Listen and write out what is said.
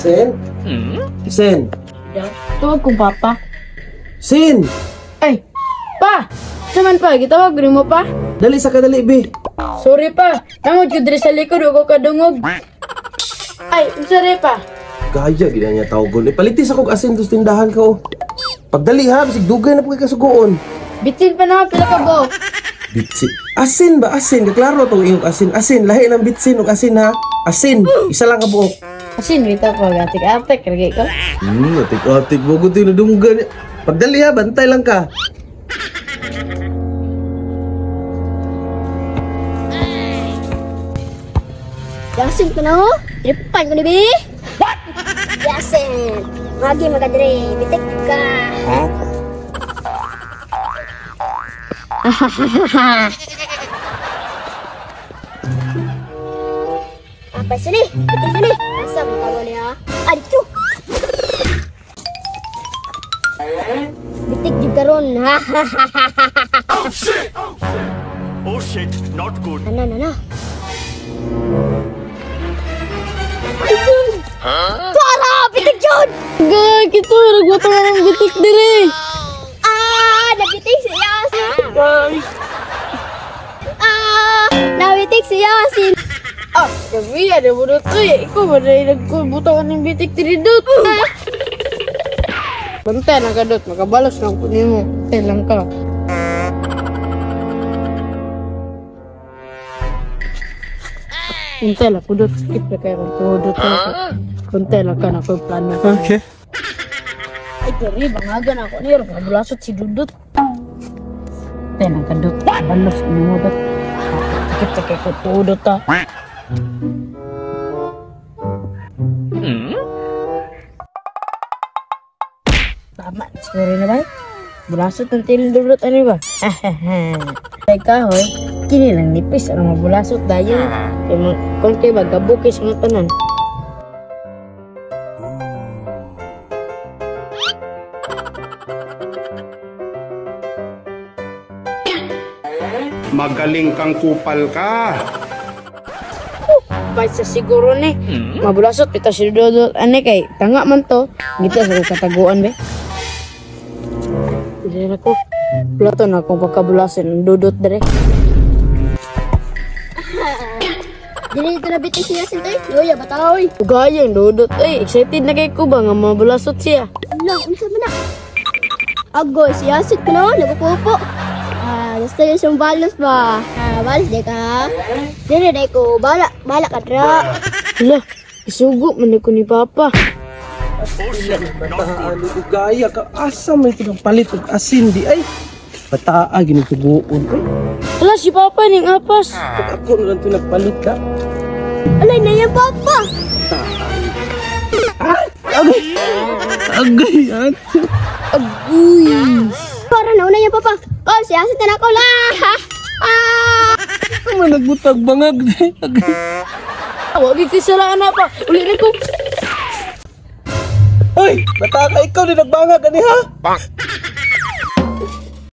Sen? Sen? Tawag ko papa. Sen! Ay, pa! Saman pa, gitawag rin mo pa? Dali sa kadali, be. Sorry pa, nangod ko diri sa likod ako kadungog. Ay, sorry pa. Gaya, gina niya tawgon. Ipalitis ako asin dos tindahan ko. Pagdali ha, bisig dugay na po kay kasugoon. Bitsin pa na, pila ka bo. Bitsin. Asin ba? Asin. Kaklaro itong iyong asin. Asin. Lahi ng bitsin o asin ha. Asin. Isa lang ka buok. Asin, bita ko, gatik-atik, lagi ko. Atik-atik. Bago ito yung nadunggan. Pagdali ha, bantay lang ka. Yasin ko na ho. Tripan ko ni Bi. What? Yasin. Magi magadre. Bitik ka. Apa sini? Bitik sini. Asam kamu ni ha. Aduh. Bitik juga ron. Oh shit! Oh shit! Not good. Nah. Tuara, bitik Jun. Gay, gitu, nagbutangan ng bitik diri. Nabitik si Yasin. Nabitik si Yasin. Gabi, ada bodoh tuh ya. Ikaw ba na nagbutangan ng bitik diri dut? Bantay na ka dut, makabalos lang po niyo mo. Bantay lang ka. Bantay lang po dut, skip na kayo kung tuhudot na ka. Bantay lang ka na ko yung plano. Okay. Ay, kari, bangagan ako niyo. Makabulasot si Dudut. Bantay lang ka dut, makabalos niyo mo ba't? Sakit-sakit ko tuhudot ha. Tama, siguro na ba? Bulasot ng tilidurot, ano ba? Teka, hoy, kini lang nipis, ano mabulasot dahil. Kung kayo ba, gabukis ng tanan. Magaling kang kupal ka. Ba't sa siguro ni, mabulasot, pita si Dudut, ano kay, tanga man to, gito sa kataguan, be. Hindi na ko. Plato na akong pagkabulasin ng Dudut dere. Dili ito nabitik si Yasin to eh. Loya, bataoy. Gaya yung Dudut. Ay, excited na kay ko ba nga mabulasot siya. Ala, unsa man na? Agoy, si Yasin ko na, nagpupupo. Gusto yung siyang balos ba? Balos di ka? Dili na ko, bala ka dra. Hala, isugo man ko ni Papa. Bataan ito gaya ka. Asa may ito ng palit ng asin di ay. Bataa, ginitugoon. Ay, Hala, si Papa ning apas. pag ako na lang ito nagpalit ka. Alay na yan, Papa! Agay! Agay yan! Aguy. Para nauna yan, Papa. Oh, si Yasin na ako la! Ano man nagbutag bangag di? Agay! Huwag ikisalaan na pa. Uli na ko. Ay! Bata ka ikaw di nagbangag ani ha?